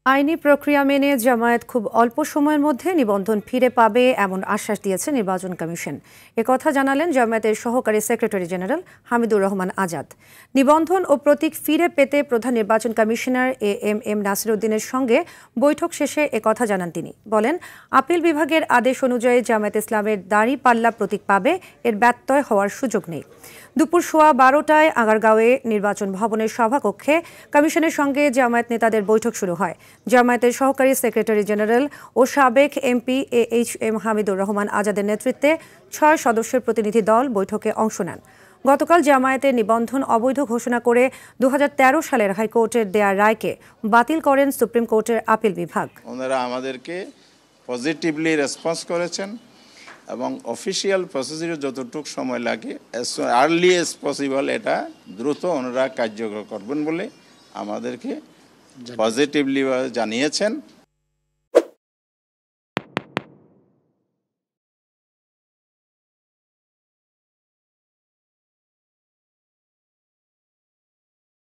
আইনি প্রক্রিয়া মেনে জামায়াত খুব অল্প সময়ের মধ্যে নিবন্ধন ফিরে পাবে এমন আশ্বাস দিয়েছে নির্বাচন কমিশন। একথা জানালেন জামায়াতের সহকারী সেক্রেটারি জেনারেল হামিদুর রহমান আজাদ। নিবন্ধন ও প্রতীক ফিরে পেতে প্রধান নির্বাচন কমিশনার এএমএম নাসির উদ্দিনের সঙ্গে বৈঠক শেষে একথা জানান তিনি। বলেন, আপিল বিভাগের আদেশ অনুযায়ী জামায়াত ইসলামের দাঁড়িপাল্লা প্রতীক পাবে, এর ব্যত্যয় হওয়ার সুযোগ নেই। দুপুর 12:15টায় আগারগাঁওয়ে নির্বাচন ভবনের সভাকক্ষে কমিশনের সঙ্গে জামায়াত নেতাদের বৈঠক শুরু হয়। জামায়াতের সহকারী সেক্রেটারি জেনারেল ও সাবেক এমপি এএইচএম হামিদুর রহমান আজাদের নেতৃত্বে 6 সদস্যের প্রতিনিধি দল বৈঠকে অংশ নেন। গতকাল জামায়াতের নিবন্ধন অবৈধ ঘোষণা করে 2013 সালের হাইকোর্টের দেয়া রায়কে বাতিল করেন সুপ্রিম কোর্টের আপিল বিভাগ। ওনারা আমাদেরকে পজিটিভলি রেসপন্স করেছেন এবং অফিসিয়াল প্রসিডিউর যতটুকু সময় লাগে আর্লি এজ পসিবল এটা দ্রুত ওনারা কার্যকর করবেন বলে আমাদেরকে পজিটিভলি জানিয়েছেন।